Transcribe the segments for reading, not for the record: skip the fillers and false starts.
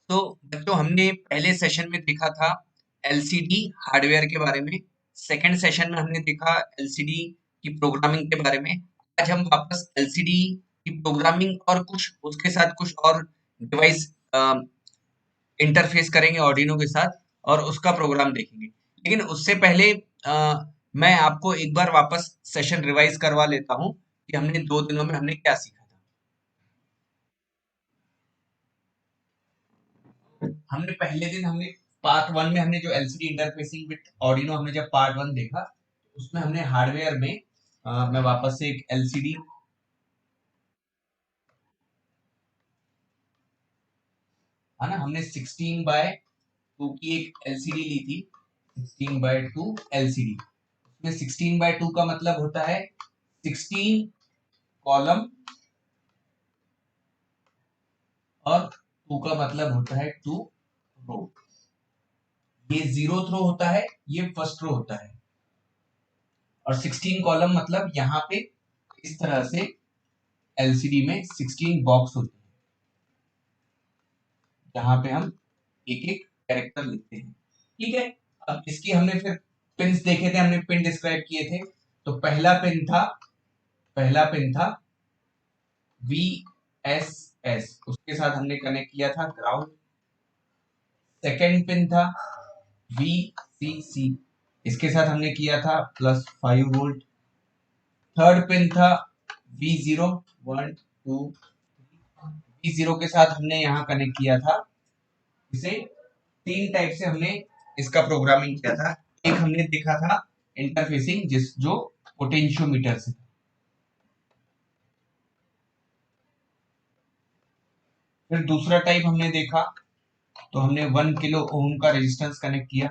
तो बच्चों हमने पहले सेशन में देखा था एलसीडी हार्डवेयर के बारे में। सेकंड सेशन में हमने देखा एलसीडी की प्रोग्रामिंग के बारे में। आज हम वापस एलसीडी की प्रोग्रामिंग और कुछ उसके साथ कुछ और डिवाइस इंटरफेस करेंगे ऑर्डिनो के साथ और उसका प्रोग्राम देखेंगे। लेकिन उससे पहले मैं आपको एक बार वापस सेशन रिवाइज करवा लेता हूँ कि हमने 2 दिनों में हमने क्या सीखा था। हमने पहले दिन हमने पार्ट वन में हमने जो एलसीडी इंटरफेसिंग विद ऑर्डिनो हमने जब पार्ट वन देखा, उसमें हमने हार्डवेयर में मैं वापस से एक एलसीडी है ना, हमने 16:2 की एक एलसीडी ली थी। 16:2 एलसीडी, उसमें 16:2 का मतलब होता है 16 कॉलम और 2 का मतलब होता है 2 रो। ये जीरो थ्रो होता है, ये फर्स्ट रो होता है। और 16 कॉलम मतलब यहाँ पे इस तरह से एलसीडी में 16 बॉक्स होते हैं, जहां पे हम एक एक कैरेक्टर लिखते हैं। ठीक है, अब इसकी हमने फिर पिन्स देखे थे, हमने पिन डिस्क्राइब किए थे। तो पहला पिन था VSS, उसके साथ हमने कनेक्ट किया था ग्राउंड। सेकेंड पिन था VCC, इसके साथ हमने किया था +5 वोल्ट। थर्ड पिन था V0, 1 2 V0 के साथ हमने यहाँ कनेक्ट किया था इसे। तीन टाइप से हमने इसका प्रोग्रामिंग किया था। एक हमने देखा था इंटरफेसिंग जो पोटेंशियोमीटर से। फिर दूसरा टाइप हमने देखा तो हमने 1 किलो ओम का रेजिस्टेंस कनेक्ट किया।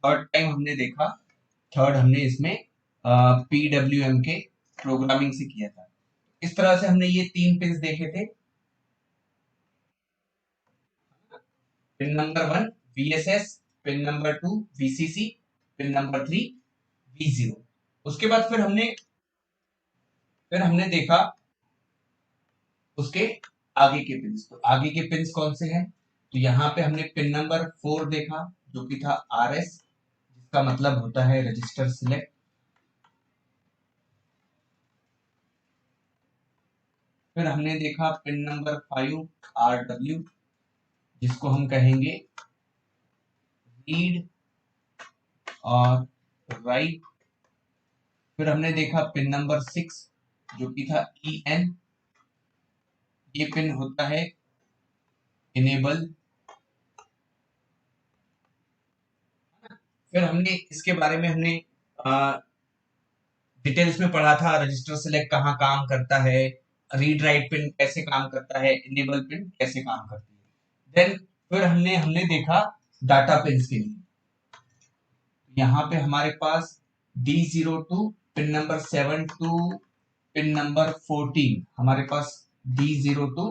थर्ड हमने इसमें PWM के प्रोग्रामिंग से किया था। इस तरह से हमने ये तीन पिन देखे थे। Pin number 1 VSS, pin number 2 VCC, pin number 3 V0। उसके बाद फिर हमने देखा उसके आगे के पिन। तो आगे के पिन कौन से हैं? तो यहाँ पे हमने पिन नंबर 4 देखा, जो कि था RS, जिसका मतलब होता है रजिस्टर सिलेक्ट। फिर हमने देखा पिन नंबर 5 RW, जिसको हम कहेंगे रीड और राइट। फिर हमने देखा पिन नंबर 6, जो कि था EN, ये पिन होता है इनेबल। फिर हमने इसके बारे में हमने डिटेल्स में पढ़ा था, रजिस्टर सिलेक्ट कहाँ काम करता है, रीड राइट पिन कैसे काम करता है, इनेबल पिन कैसे काम करती है। देन फिर हमने हमने देखा डाटा पिन के लिए। यहाँ पे हमारे पास D02, pin number 7 to pin number 14, हमारे पास D02,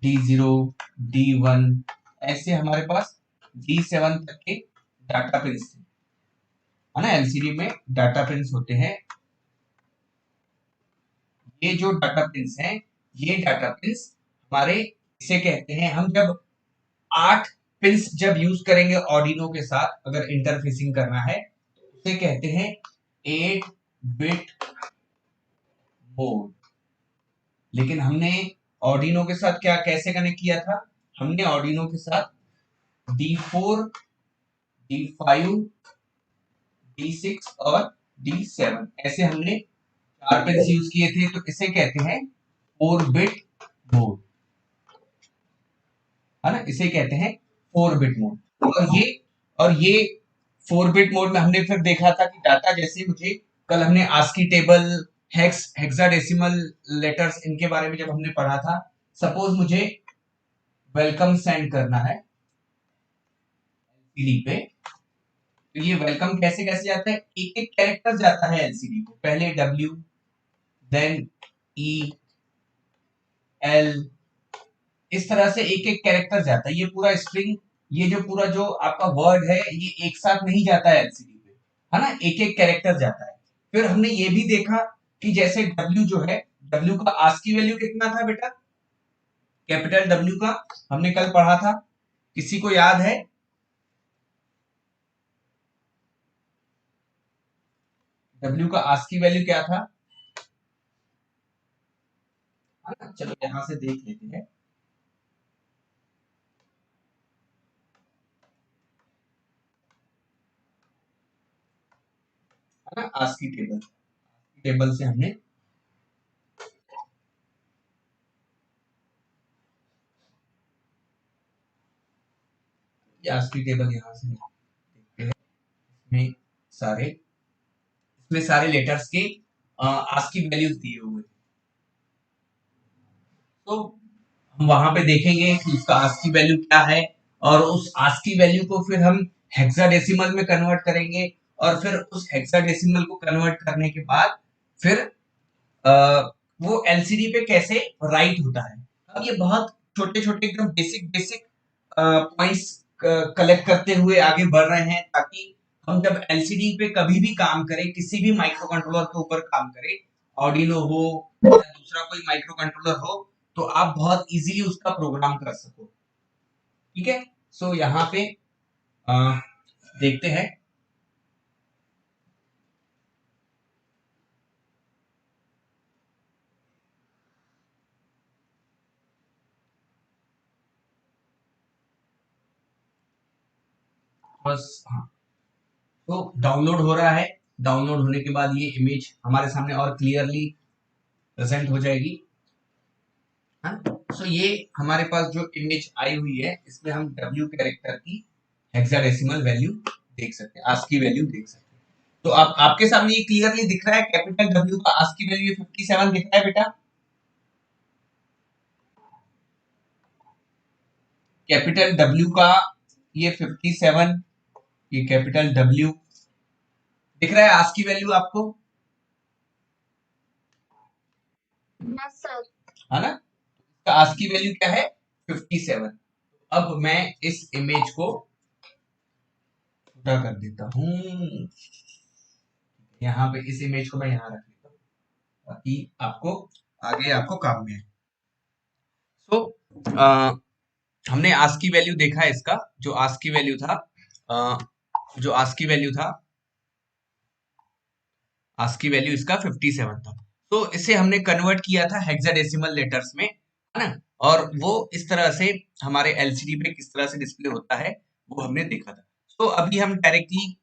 D0, D1, ऐसे हमारे पास D7 तक के डाटा पिन्स थे, है ना। एलसीडी में डाटा पिन्स होते हैं। ये जो डाटा पिन्स हैं, ये डाटा पिन्स हमारे इसे कहते हैं, हम जब 8 पिन्स जब यूज करेंगे ऑर्डिनो के साथ, अगर इंटरफेसिंग करना है तो उसे कहते हैं 8 बिट मोड। लेकिन हमने ऑर्डिनो के साथ क्या कैसे कनेक्ट किया था? हमने ऑर्डिनो के साथ D4, D5, D6 और D7 ऐसे हमने 4 पिन्स यूज किए थे। तो इसे कहते हैं 4 बिट मोड, है ना, इसे कहते हैं 4 बिट मोड। और ये 4 बिट मोड में हमने फिर देखा था कि डाटा, जैसे मुझे कल हमने आस्की टेबल, हेक्साडेसिमल लेटर्स, इनके बारे में जब हमने पढ़ा था। सपोज मुझे वेलकम सेंड करना है एलसीडी पे, तो ये वेलकम कैसे कैसे जाता है? एक एक कैरेक्टर जाता है एलसीडी को, पहले W, देन EL, इस तरह से एक एक कैरेक्टर जाता है। ये पूरा स्ट्रिंग, ये जो पूरा जो आपका वर्ड है, ये एक साथ नहीं जाता है एलसीडी पे, है ना, एक एक कैरेक्टर जाता है। फिर हमने ये भी देखा कि जैसे W जो है, डब्ल्यू का आस्की वैल्यू कितना था बेटा? कैपिटल डब्ल्यू का हमने कल पढ़ा था, किसी को याद है? डब्ल्यू का आस्की वैल्यू क्या था? चलो यहां से देख लेते हैं। है ना, आस्की टेबल, टेबल से हमने आस्की टेबल यहां से देखते हैं। इसमें सारे इसमें सारे लेटर्स के आस्की वैल्यूज दिए हुए, तो हम वहां पे देखेंगे कि उसका आस्की वैल्यू क्या है, और उस आस्की वैल्यू को फिर हम हेक्साडेसिमल में कन्वर्ट करेंगे, और फिर उस हेक्साडेसिमल को कन्वर्ट करने के बाद फिर अ, वो एलसीडी पे कैसे राइट होता है। अब ये बहुत छोटे छोटे एकदम बेसिक बेसिक पॉइंट्स कलेक्ट करते हुए आगे बढ़ रहे हैं, ताकि हम जब एलसीडी पे कभी भी काम करें, किसी भी माइक्रो कंट्रोलर के ऊपर काम करें, ऑर्डिनो हो या दूसरा कोई माइक्रो कंट्रोलर हो, तो आप बहुत इजीली उसका प्रोग्राम कर सको। ठीक है, सो यहाँ पे अ, देखते हैं। बस हाँ, तो डाउनलोड हो रहा है। डाउनलोड होने के बाद ये इमेज हमारे सामने और क्लियरली प्रेजेंट हो जाएगी। हाँ, सो ये हमारे पास जो इमेज आई हुई है, इसमें हम डब्ल्यू कैरेक्टर की हेक्साडेसिमल वैल्यू देख सकते हैं, आस्की वैल्यू देख सकते हैं। तो आप आपके सामने ये क्लियरली दिख रहा है, कैपिटल डब्ल्यू का आस्की वैल्यू 57 दिख रहा है बेटा। कैपिटल डब्ल्यू का ये 57, ये कैपिटल डब्ल्यू दिख रहा है आस्की वैल्यू आपको? Yes sir. है ना, तो आस्की वैल्यू क्या है? 57। अब मैं इस इमेज को छोटा कर देता हूँ, यहाँ पे इस इमेज को मैं यहाँ रख देता हूँ, ताकि आपको आगे आपको काम में आए। सो हमने आस्की वैल्यू देखा है इसका, जो आस्की वैल्यू था, अ, जो आस्की वैल्यू था, आस्की वैल्यू इसका 57 था। तो इसे हमने कन्वर्ट किया था हेक्साडेसिमल लेटर्स में, है ना, और वो इस तरह से हमारे एलसीडी पे किस तरह से डिस्प्ले होता है वो हमने देखा था। तो अभी हम डायरेक्टली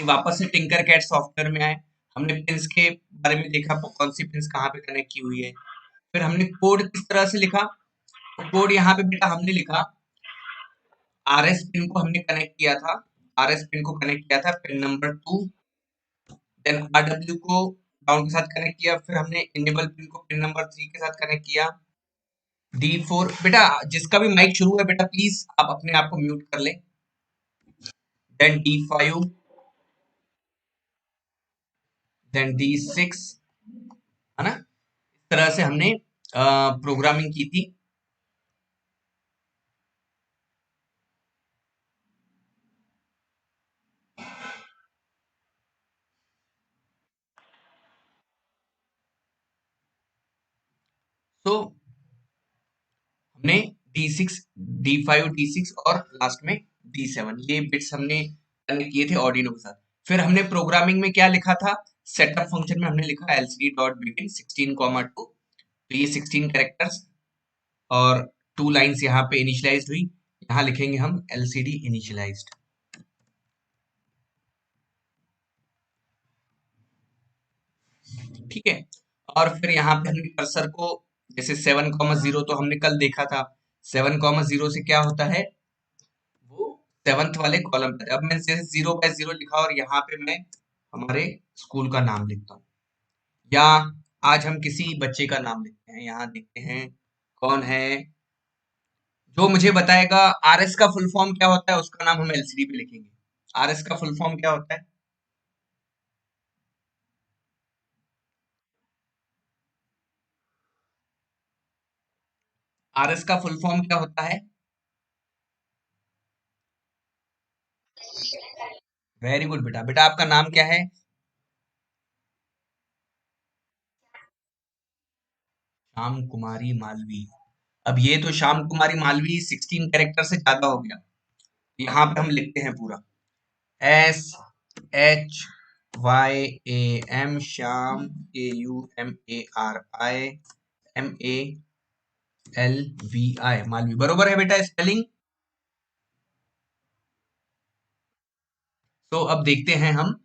वापस से टिंकर कैट सॉफ्टवेयर में आए। हमने पिंस के बारे में देखा, कौन सी पिंस कहाँ पे कनेक्ट की हुई है। फिर हमने कोड किस तरह से लिखा, तो कोड यहाँ पे बेटा हमने लिखा, आरएस पिन को हमने कनेक्ट किया था, आरएस पिन को कनेक्ट किया था पिन नंबर 2, देन आरडब्ल्यू को ग्राउंड के साथ कनेक्ट किया, फिर हमने इनेबल पिन को पिन नंबर 3 के साथ कनेक्ट किया। D4 बेटा, जिसका भी माइक शुरू है बेटा, प्लीज आप अपने आप को म्यूट कर लें। देन D5, देन D6, है ना, इस तरह से हमने प्रोग्रामिंग की थी। तो हमने D6, D5, D6 और लास्ट में D7, ये बिट्स हमने कनेक्ट किए थे ऑर्डिनो के साथ। फिर हमने प्रोग्रामिंग में क्या लिखा था, सेटअप फंक्शन में हमने लिखा एलसीडी डॉट बिगिन 16,2, तो ये 16 कैरेक्टर्स और 2 लाइंस यहाँ पे इनिशियलाइज्ड हुई, यहाँ लिखेंगे हम एलसीडी इनिशियलाइज्ड। ठीक है, और फिर यहाँ पे हमने कर्सर को, जैसे 7,0 तो हमने कल देखा था, 7,0 से क्या होता है, वो सेवंथ वाले कॉलम पर। अब मैंने जैसे 0/0 लिखा और यहाँ पे मैं हमारे स्कूल का नाम लिखता हूँ, या आज हम किसी बच्चे का नाम लिखते हैं, यहाँ देखते हैं कौन है जो मुझे बताएगा। आरएस का फुल फॉर्म क्या होता है, उसका नाम हम एलसीडी पे लिखेंगे। आरएस का फुल फॉर्म क्या होता है? आरएस का फुल फॉर्म क्या होता है? वेरी गुड बेटा। बेटा आपका नाम क्या है? श्याम कुमारी मालवी। अब ये तो श्याम कुमारी मालवी 16 कैरेक्टर से ज्यादा हो गया। यहाँ पे हम लिखते हैं पूरा SHYAM श्याम KUMARI मालवी। बरोबर है बेटा स्पेलिंग। तो अब देखते हैं हम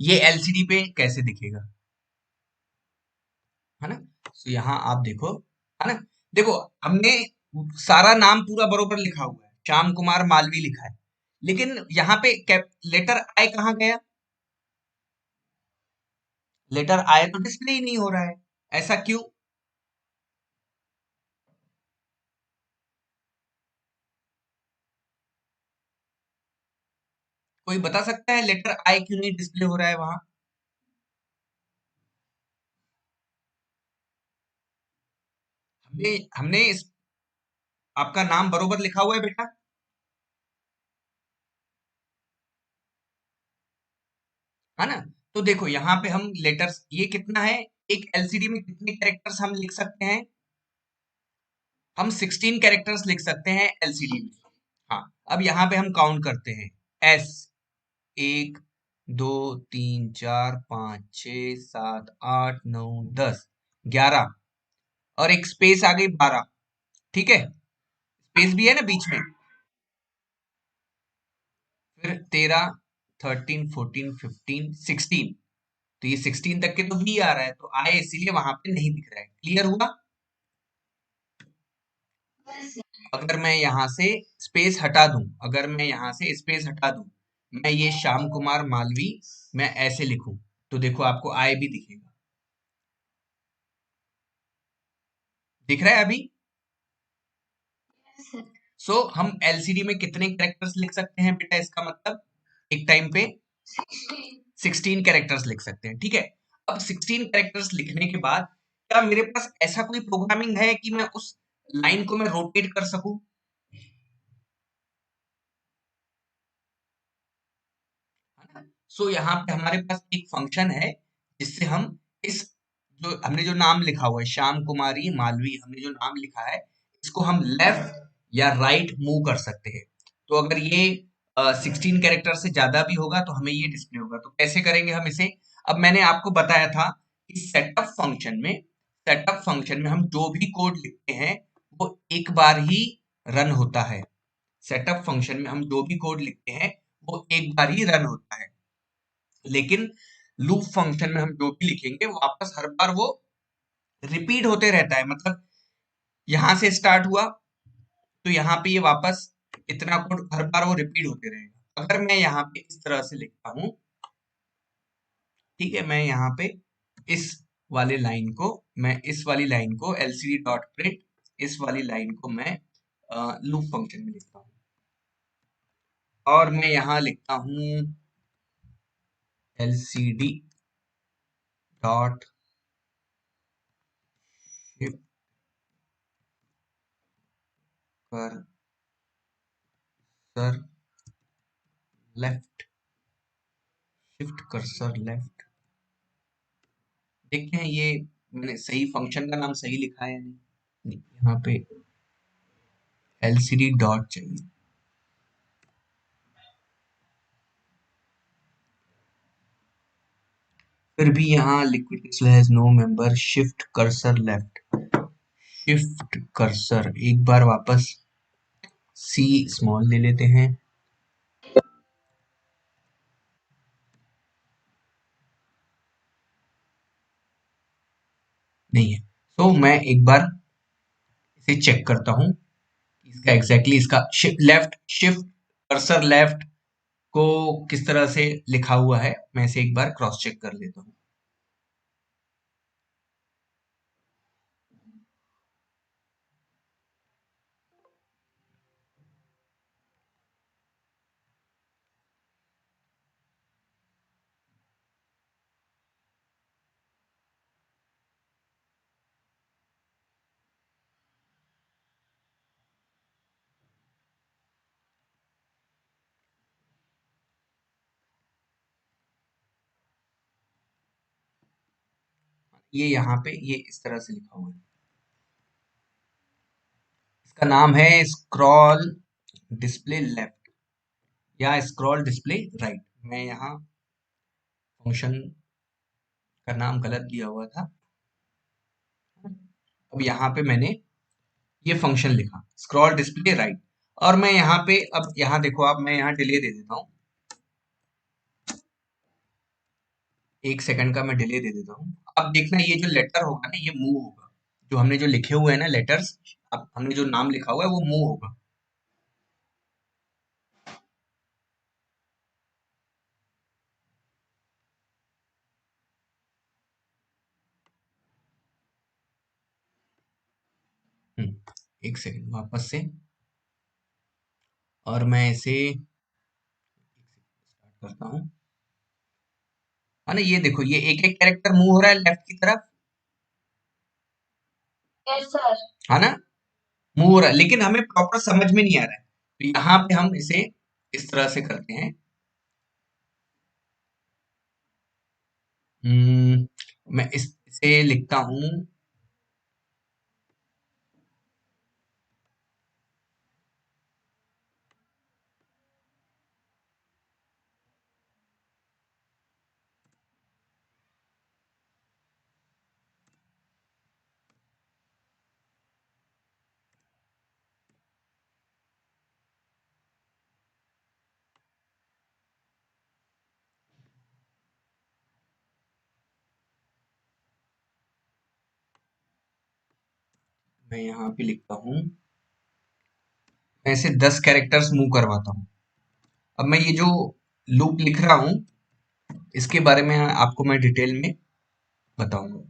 ये एलसीडी पे कैसे दिखेगा, है ना। तो यहाँ आप देखो, है ना। देखो हमने सारा नाम पूरा बरोबर लिखा हुआ है, श्याम कुमार मालवी लिखा है, लेकिन यहाँ पे लेटर आई कहाँ गया? लेटर आई तो डिस्प्ले ही नहीं हो रहा है, ऐसा क्यों? कोई बता सकता है लेटर आई क्यों नहीं डिस्प्ले हो रहा है वहां? हमने हमने आपका नाम बरोबर लिखा हुआ है बेटा, है ना। तो देखो यहाँ पे हम लेटर्स, ये कितना है, एक एलसीडी में कितने कैरेक्टर्स हम लिख सकते हैं? हम 16 कैरेक्टर्स लिख सकते हैं एलसीडी में। हाँ, अब यहाँ पे हम काउंट करते हैं। एस, 1 2 3 4 5 6 7 8 9 10 11, और एक स्पेस आ गई 12। ठीक है, स्पेस भी है ना बीच में। फिर 13 13 14 15 16, तो ये 16 तक के तो भी आ रहा है, तो आए इसीलिए वहां पे नहीं दिख रहा है। क्लियर हुआ? अगर मैं यहाँ से स्पेस हटा दूं, अगर मैं यहाँ से स्पेस हटा दूं, मैं ये श्याम कुमार मालवी मैं ऐसे लिखूं, तो देखो आपको आए भी दिखेगा। दिख रहा है अभी? सो हम एलसीडी में कितने कैरेक्टर्स लिख सकते हैं बेटा, इसका मतलब एक टाइम पे 16 कैरेक्टर्स लिख सकते हैं। ठीक है, अब 16 कैरेक्टर्स लिखने के बाद क्या मेरे पास ऐसा कोई प्रोग्रामिंग है कि मैं उस लाइन को मैं रोटेट कर सकूं? सो यहाँ पे हमारे पास एक फंक्शन है जिससे हम इस, जो हमने जो नाम लिखा हुआ है श्याम कुमारी मालवी, हमने जो नाम लिखा है, इसको हम लेफ्ट या राइट मूव कर सकते हैं। तो अगर ये 16 कैरेक्टर से ज्यादा भी होगा तो हमें ये डिस्प्ले होगा। तो कैसे करेंगे हम इसे? अब मैंने आपको बताया था कि सेटअप फंक्शन में हम जो भी कोड लिखते हैं वो एक बार ही रन होता है। सेटअप फंक्शन में हम जो भी कोड लिखते हैं वो एक बार ही रन होता है, लेकिन लूप फंक्शन में हम जो भी लिखेंगे वो वापस हर बार वो रिपीट होते रहता है। मतलब यहां से स्टार्ट हुआ तो यहाँ पे ये वापस इतना कोड हर बार वो रिपीट होते रहेगा। अगर मैं यहाँ पे इस तरह से लिखता हूँ, ठीक है, मैं यहाँ पे इस वाले लाइन को, मैं इस वाली लाइन को एलसीडी डॉट प्रिंट, इस वाली लाइन को मैं लूप फंक्शन में लिखता हूँ, और मैं यहाँ लिखता हूँ LCD dot shift cursor left, shift cursor left. देखते हैं ये मैंने सही फंक्शन का नाम सही लिखा है या नहीं। नहीं, यहाँ पे एलसीडी डॉट चाहिए। फिर भी यहाँ liquid crystal has no member, shift cursor left, shift cursor एक बार वापस सी स्मॉल ले लेते हैं। नहीं है, तो मैं एक बार इसे चेक करता हूँ इसका एग्जैक्टली इसका शिफ्ट कर्सर लेफ्ट को किस तरह से लिखा हुआ है, मैं इसे एक बार क्रॉस चेक कर लेता हूँ। ये यहाँ पे ये इस तरह से लिखा हुआ है। इसका नाम है स्क्रॉल डिस्प्ले लेफ्ट या स्क्रॉल डिस्प्ले राइट। मैं यहाँ फंक्शन का नाम गलत दिया हुआ था। अब यहाँ पे मैंने ये फंक्शन लिखा स्क्रॉल डिस्प्ले राइट, और मैं यहाँ पे अब यहाँ देखो आप, मैं यहाँ डिले दे देता हूँ, 1 सेकंड का मैं डिले दे देता हूँ। अब देखना ये जो लेटर होगा ना, ये मूव होगा। जो हमने जो लिखे हुए हैं ना लेटर्स, अब हमने जो नाम लिखा हुआ है वो मूव होगा। हम्म, 1 सेकंड वापस से, और मैं इसे स्टार्ट करता हूँ। है ना, ये देखो ये एक एक कैरेक्टर मूव हो रहा है लेफ्ट की तरफ। Yes sir. है ना, मूव हो रहा है, लेकिन हमें प्रॉपर समझ में नहीं आ रहा है। तो यहाँ पे हम इसे इस तरह से करते हैं। मैं इसे लिखता हूँ, मैं यहाँ पे लिखता हूँ, मैं इसे 10 कैरेक्टर्स मूव करवाता हूँ। अब मैं ये जो लूप लिख रहा हूँ, इसके बारे में आपको मैं डिटेल में बताऊंगा।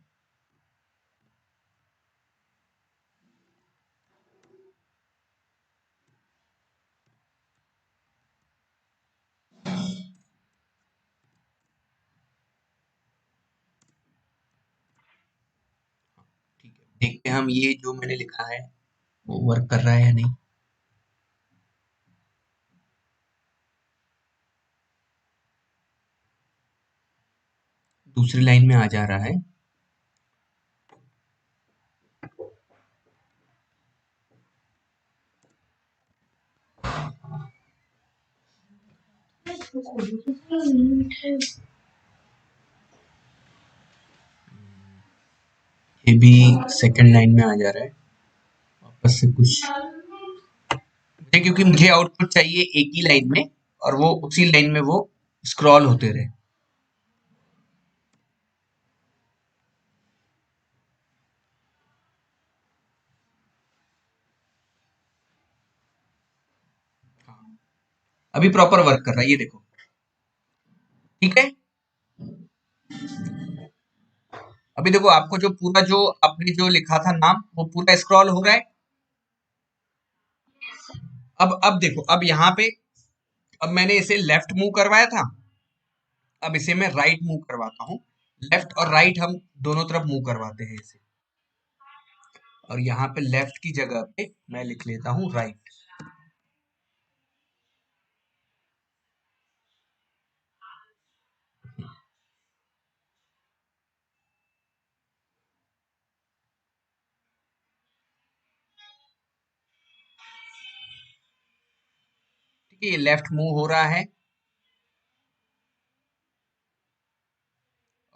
ठीक है, देखते हैं हम ये जो मैंने लिखा है वो वर्क कर रहा है या नहीं। दूसरी लाइन में आ जा रहा है। ये भी सेकंड लाइन में आ जा रहा है वापस से कुछ, क्योंकि मुझे आउटपुट चाहिए एक ही लाइन में, और वो उसी लाइन में वो स्क्रॉल होते रहे। अभी प्रॉपर वर्क कर रहा है, ये देखो। ठीक है, अभी देखो आपको जो पूरा जो आपने जो लिखा था नाम, वो पूरा स्क्रॉल हो रहा है। अब देखो, अब यहाँ पे, अब मैंने इसे लेफ्ट मूव करवाया था, अब इसे मैं राइट मूव करवाता हूँ। लेफ्ट और राइट हम दोनों तरफ मूव करवाते हैं इसे, और यहाँ पे लेफ्ट की जगह पे मैं लिख लेता हूँ राइट। ठीक है, ये लेफ्ट मूव हो रहा है,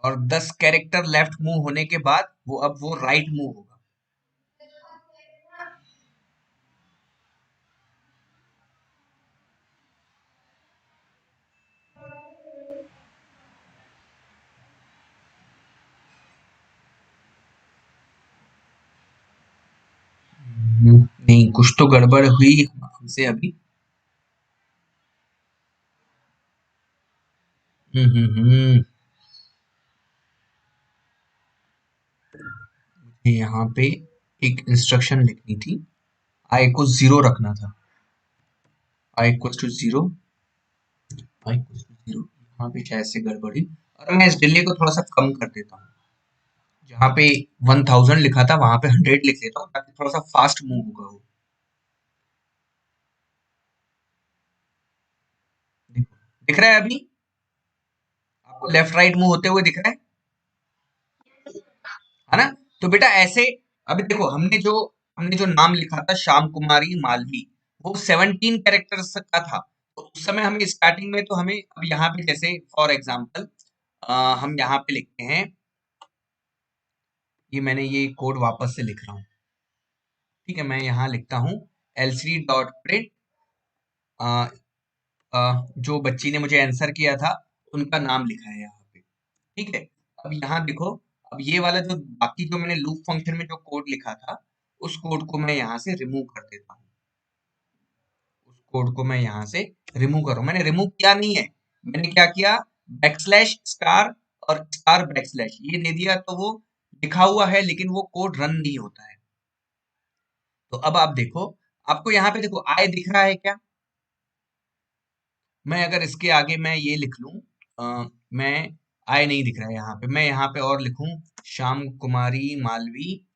और 10 कैरेक्टर लेफ्ट मूव होने के बाद वो अब वो राइट मूव होगा। नहीं, कुछ तो गड़बड़ हुई हमसे अभी। मुझे यहाँ पे एक इंस्ट्रक्शन लिखनी थी, आई को 0 रखना था। I equal to 0, I equal to 0, यहाँ पे शायद से गड़बड़ी, और मैं इस डिले को थोड़ा सा कम कर देता हूँ। जहाँ पे 1000 लिखा था वहां पे 100 लिख लेता हूँ, ताकि थोड़ा सा फास्ट मूव होगा वो। देखो, दिख रहा है अभी आपको लेफ्ट राइट मूव होते हुए दिख रहा है। है ना। तो बेटा ऐसे अभी देखो हमने जो नाम लिखा था श्याम कुमारी मालवी, वो 17 कैरेक्टर्स का था। तो उस समय हमें स्टार्टिंग में तो हमें अब यहाँ पे जैसे फॉर एग्जांपल हम यहाँ पे लिखते हैं, ये मैंने ये कोड वापस से लिख रहा हूँ, ठीक है। मैं यहाँ लिखता हूँ एलसीडी डॉट प्रिंट, जो बच्ची ने मुझे आंसर किया था उनका नाम लिखा है यहाँ पे, ठीक है। अब यहाँ देखो, अब ये वाला जो बाकी जो मैंने लूप फंक्शन में जो कोड लिखा था, उस कोड को मैं यहाँ से रिमूव कर देता हूँ। उस कोड को मैं यहाँ से रिमूव करूँ, मैंने रिमूव किया नहीं है, मैंने क्या किया, बैकस्लैश स्टार और स्टार बैकस्लैश ये दे दिया, तो वो लिखा हुआ है लेकिन वो कोड रन नहीं होता है। तो अब आप देखो, आपको यहाँ पे देखो आई दिख रहा है क्या? मैं अगर इसके आगे मैं ये लिख लूं, मैं आई नहीं दिख रहा है यहाँ पे, मैं यहाँ पे और लिखूं Shyam Kumari Malvi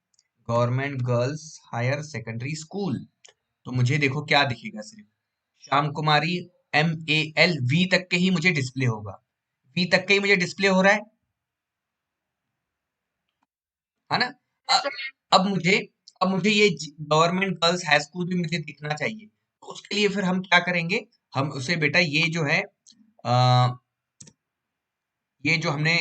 government girls higher secondary school, तो मुझे देखो क्या दिखेगा, सिर्फ श्याम कुमारी MAL V तक के ही मुझे डिस्प्ले होगा, V तक के ही मुझे डिस्प्ले हो रहा है ना। अ- अब मुझे अब मुझे ये गवर्नमेंट गर्ल्स हाई स्कूल भी मुझे दिखना चाहिए, तो उसके लिए फिर हम क्या करेंगे, हम उसे बेटा ये जो है ये जो हमने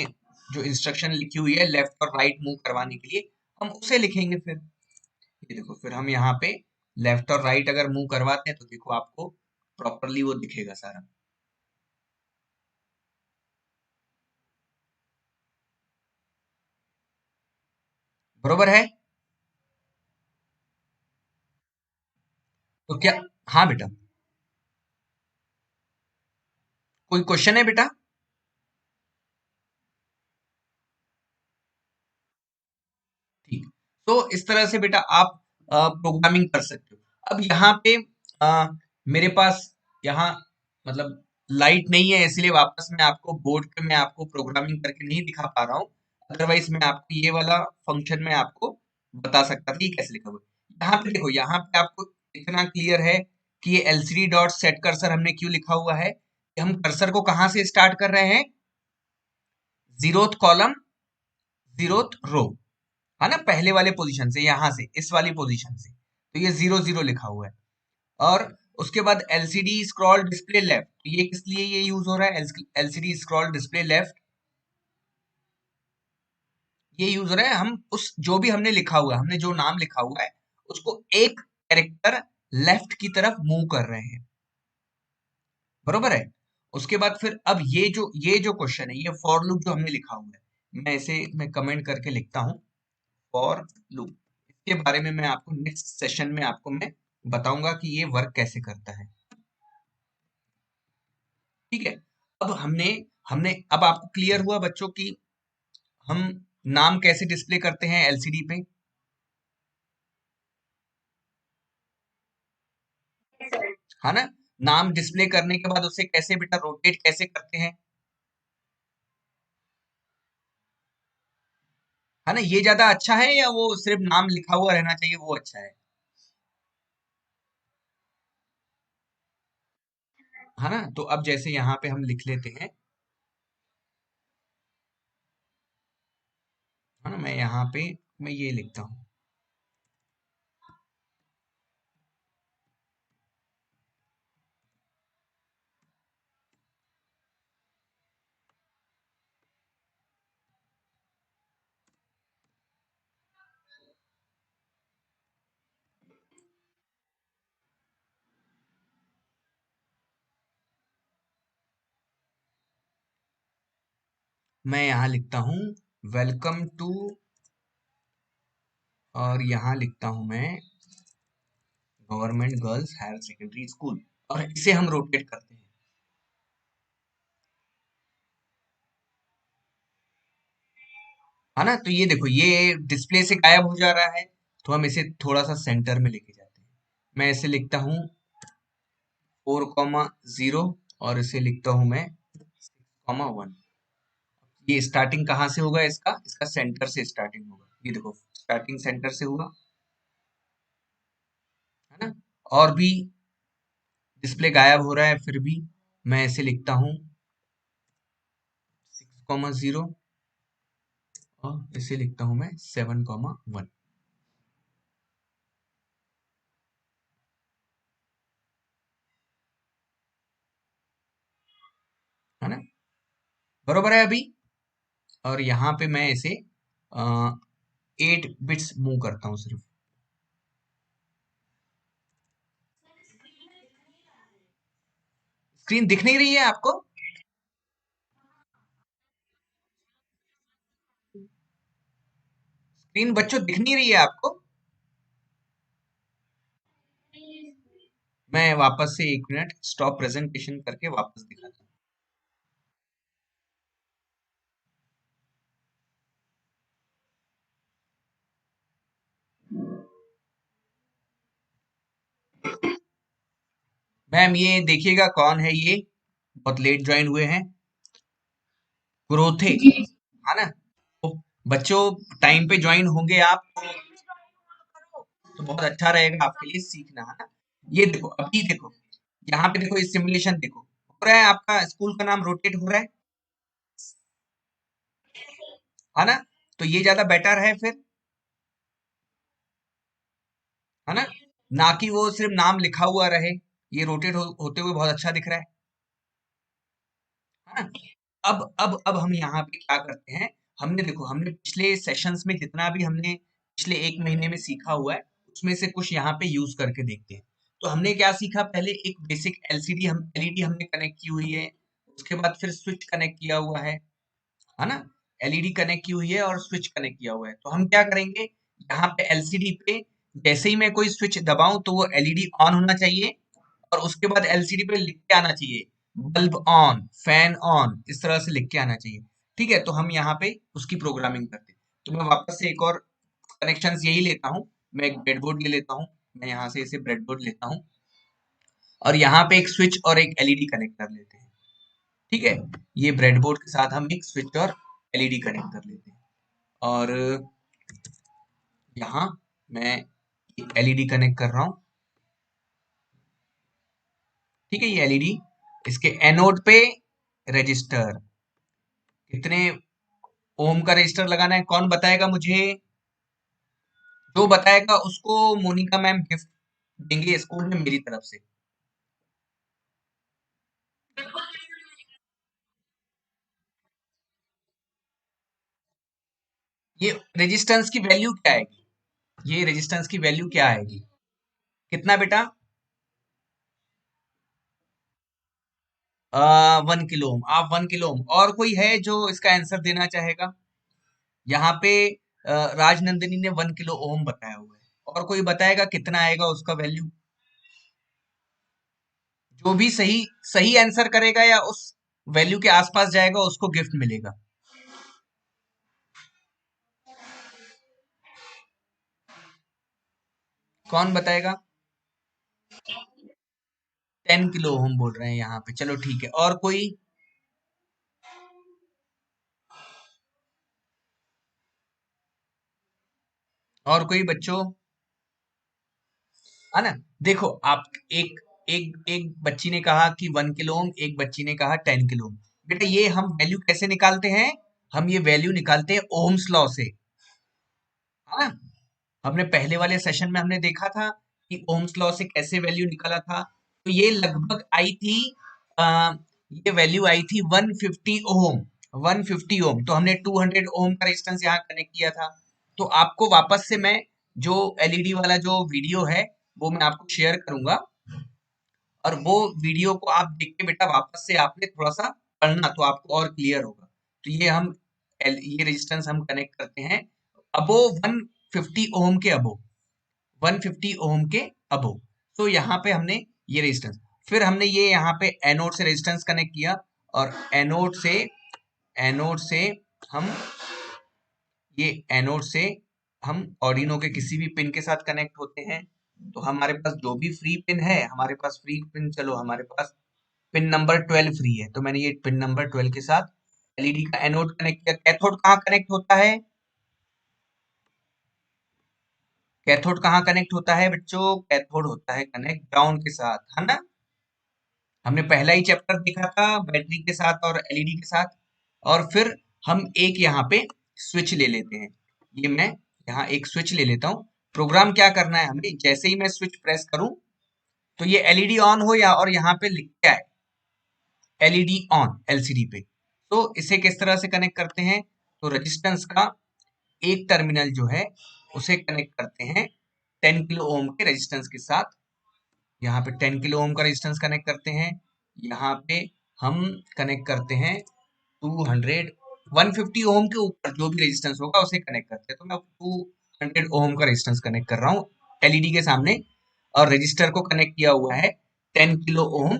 जो इंस्ट्रक्शन लिखी हुई है लेफ्ट और राइट मूव करवाने के लिए, हम उसे लिखेंगे फिर। ये देखो, फिर हम यहाँ पे लेफ्ट और राइट अगर मूव करवाते हैं तो देखो आपको प्रॉपरली वो दिखेगा सारा, बरोबर है। तो क्या, हाँ बेटा, कोई क्वेश्चन है बेटा? ठीक, तो इस तरह से बेटा आप प्रोग्रामिंग कर सकते हो। अब यहाँ पे मेरे पास यहाँ मतलब लाइट नहीं है, इसलिए वापस मैं आपको बोर्ड पे मैं आपको प्रोग्रामिंग करके नहीं दिखा पा रहा हूँ, अदरवाइज मैं आपको ये वाला फंक्शन में आपको बता सकता था ये कैसे लिखा हुआ है। यहाँ पे देखो, यहाँ पे आपको इतना क्लियर है कि ये एलसीडी डॉट सेट कर्सर हमने क्यों लिखा हुआ है, कि हम कर्सर को कहाँ से स्टार्ट कर रहे हैं, जीरोथ कॉलम जीरोथ रो, है ना, पहले वाले पोजीशन से, यहां से इस वाली पोजीशन से, तो ये 0 0 लिखा हुआ है। और उसके बाद एलसीडी स्क्रॉल डिस्प्ले लेफ्ट, ये किस लिए ये यूज हो रहा है, एलसीडी स्क्रॉल डिस्प्ले लेफ्ट, ये यूज हो रहा है, हम उस जो भी हमने लिखा हुआ है, हमने जो नाम लिखा हुआ है उसको एक कैरेक्टर लेफ्ट की तरफ मूव कर रहे हैं, बरोबर है। उसके बाद फिर अब ये जो क्वेश्चन है, ये फॉर लूप जो हमने लिखा हुआ है, मैं कमेंट करके लिखता हूं फॉर लूप, इसके बारे में मैं आपको नेक्स्ट सेशन में आपको मैं बताऊंगा कि ये वर्क कैसे करता है, ठीक है। अब हमने हमने अब आपको क्लियर हुआ बच्चों की हम नाम कैसे डिस्प्ले करते हैं एलसीडी पे, है ना। नाम डिस्प्ले करने के बाद उसे कैसे बेटा रोटेट कैसे करते हैं, है ना, ये ज्यादा अच्छा है या वो सिर्फ नाम लिखा हुआ रहना चाहिए वो अच्छा है ना। तो अब जैसे यहाँ पे हम लिख लेते हैं, है ना, मैं यहाँ पे मैं ये लिखता हूँ, मैं यहाँ लिखता हूँ वेलकम टू, और यहाँ लिखता हूँ मैं government girls higher secondary school, और इसे हम रोटेट करते हैं, है ना। तो ये देखो ये डिस्प्ले से गायब हो जा रहा है, तो हम इसे थोड़ा सा सेंटर में लेके जाते हैं, मैं इसे लिखता हूँ 4,0 और इसे लिखता हूँ मैं 6,1। ये स्टार्टिंग कहाँ से होगा, इसका इसका सेंटर से स्टार्टिंग होगा, ये देखो स्टार्टिंग सेंटर से हुआ, है ना। और भी डिस्प्ले गायब हो रहा है फिर भी, मैं इसे लिखता हूँ 6,0, और इसे लिखता हूं मैं 7,1 है ना, बरोबर है अभी। और यहाँ पे मैं इसे 8 बिट्स मूव करता हूँ सिर्फ। स्क्रीन दिख नहीं रही है आपको? स्क्रीन बच्चों दिख नहीं रही है आपको? मैं वापस से 1 मिनट स्टॉप प्रेजेंटेशन करके वापस दिखाता हूँ। मैम ये देखिएगा कौन है ये, बहुत लेट ज्वाइन हुए हैं, ग्रोथे, है ना? तो बच्चों टाइम पे ज्वाइन होंगे आप तो बहुत अच्छा रहेगा आपके लिए सीखना, है ना? ये देखो, अभी देखो, यहाँ पे देखो, ये सिमुलेशन देखो, हो रहा है आपका स्कूल का नाम रोटेट हो रहा है ना? तो ये ज्यादा बेटर है फिर, है ना? ना कि वो सिर्फ नाम लिखा हुआ रहे, ये रोटेट होते हुए बहुत अच्छा दिख रहा है ना? अब हम यहाँ पे क्या करते हैं, हमने देखो, हमने पिछले सेशंस में जितना भी हमने पिछले 1 महीने में सीखा हुआ है, उसमें से कुछ यहाँ पे यूज करके देखते हैं। तो हमने क्या सीखा, पहले एक बेसिक एलसीडी हम एलईडी हमने कनेक्ट की हुई है, उसके बाद फिर स्विच कनेक्ट किया हुआ है ना? एलईडी कनेक्ट की हुई है और स्विच कनेक्ट किया हुआ है। तो हम क्या करेंगे, यहाँ पे एलसीडी पे जैसे ही मैं कोई स्विच दबाऊं तो वो एलईडी ऑन होना चाहिए, और उसके बाद एलसीडी पे लिख के आना चाहिए बल्ब ऑन, फैन ऑन, इस तरह से लिख के आना चाहिए। ठीक है, तो हम यहाँ पे उसकी प्रोग्रामिंग करते हैं। तो मैं वापस से एक और कनेक्शन यही लेता हूँ, मैं एक ब्रेडबोर्ड ले लेता हूँ, मैं यहाँ से इसे ब्रेडबोर्ड लेता हूँ, और यहाँ पे एक स्विच और एक एलईडी कनेक्ट कर लेते हैं। ठीक है, ये ब्रेडबोर्ड के साथ हम एक स्विच और एलईडी कनेक्ट कर लेते हैं, और यहाँ मैं एलईडी कनेक्ट कर रहा हूँ। ठीक है, ये एलईडी, इसके एनोड पे रजिस्टर, कितने ओम का रजिस्टर लगाना है कौन बताएगा मुझे? जो बताएगा उसको मोनिका मैम गिफ्ट देंगे स्कूल में मेरी तरफ से। ये रेजिस्टेंस की वैल्यू क्या आएगी? ये रेजिस्टेंस की वैल्यू क्या आएगी? कितना बेटा? 1 किलो ओम। आप 1 किलो ओम, और कोई है जो इसका आंसर देना चाहेगा? यहाँ पे राजनंदिनी ने 1 किलो ओम बताया हुआ है, और कोई बताएगा कितना आएगा उसका वैल्यू? जो भी सही सही आंसर करेगा या उस वैल्यू के आसपास जाएगा उसको गिफ्ट मिलेगा। कौन बताएगा? 10 किलो ओम बोल रहे हैं यहाँ पे, चलो ठीक है, और कोई? और कोई बच्चों? है ना? देखो आप, एक एक एक बच्ची ने कहा कि 1 किलो ओम, एक बच्ची ने कहा 10 किलो ओम। बेटा ये हम वैल्यू कैसे निकालते हैं? हम ये वैल्यू निकालते हैं ओम्स लॉ से, है ना? हमने पहले वाले सेशन में हमने देखा था कि ओम्स लॉ से कैसे वैल्यू निकाला था। तो ये लगभग आई थी, आ, ये वैल्यू आई थी 150 ओम। 150 ओम, तो हमने 200 ओम का रेजिस्टेंस यहाँ कनेक्ट किया था। तो आपको वापस से मैं जो एलईडी वाला जो वीडियो है वो मैं आपको शेयर करूंगा, और वो वीडियो को आप देख के बेटा वापस से आपने थोड़ा सा पढ़ना, तो आपको और क्लियर होगा। तो ये हम ये रेजिस्टेंस हम कनेक्ट करते हैं अबो 150 ओम के अबो, 150 ओम के अबो। तो यहाँ पे हमने ये रेजिस्टेंस, फिर हमने ये यहाँ पे एनोड से रेजिस्टेंस कनेक्ट किया, और एनोड से हम ये एनोड से हम ऑर्डिनो के किसी भी पिन के साथ कनेक्ट होते हैं। तो हमारे पास जो भी फ्री पिन है, हमारे पास फ्री पिन, चलो हमारे पास पिन नंबर 12 फ्री है, तो मैंने ये पिन नंबर 12 के साथ एलईडी का एनोड कनेक्ट किया। कैथोड कहाँ कनेक्ट होता है? कैथोड कहाँ कनेक्ट होता है बच्चों? कैथोड होता है कनेक्ट ग्राउंड के साथ, है ना? हमने पहला ही चैप्टर देखा था बैटरी के साथ और एलईडी के साथ। और फिर हम एक यहाँ पे स्विच ले लेते हैं। ये मैं यहाँ एक स्विच ले लेता हूँ। प्रोग्राम क्या करना है हमें, जैसे ही मैं स्विच प्रेस करूं तो ये एलईडी ऑन हो या, और यहाँ पे लिख के आए एलईडी ऑन एलसीडी पे। तो इसे किस तरह से कनेक्ट करते हैं, तो रेजिस्टेंस का एक टर्मिनल जो है उसे कनेक्ट करते हैं 10 किलो ओम के रेजिस्टेंस के साथ। यहाँ पे 10 किलो ओम का रेजिस्टेंस कनेक्ट करते हैं, यहाँ पे हम कनेक्ट करते हैं 200 150 ओम के ऊपर जो भी रेजिस्टेंस होगा उसे कनेक्ट करते हैं। तो मैं 200 ओम का रेजिस्टेंस कनेक्ट कर रहा हूँ एलईडी के सामने, और रजिस्टर को कनेक्ट किया हुआ है 10 किलो ओम,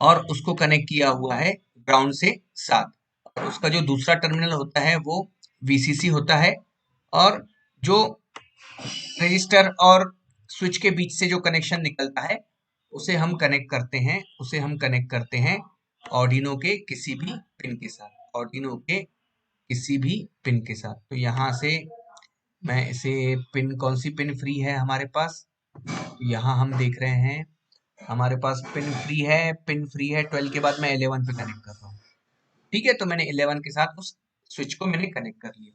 और उसको कनेक्ट किया हुआ है ग्राउंड से साथ। और उसका जो दूसरा टर्मिनल होता है वो वीसीसी होता है, और जो रजिस्टर और स्विच के बीच से जो कनेक्शन निकलता है उसे हम कनेक्ट करते हैं ऑर्डिनो के किसी भी पिन के साथ, ऑर्डिनो के किसी भी पिन के साथ। तो यहाँ से मैं इसे पिन, कौन सी पिन फ्री है हमारे पास, तो यहाँ हम देख रहे हैं हमारे पास पिन फ्री है 12 के बाद मैं 11 पे कनेक्ट कर रहा हूँ। ठीक है, तो मैंने 11 के साथ उस स्विच को मैंने कनेक्ट कर लिया,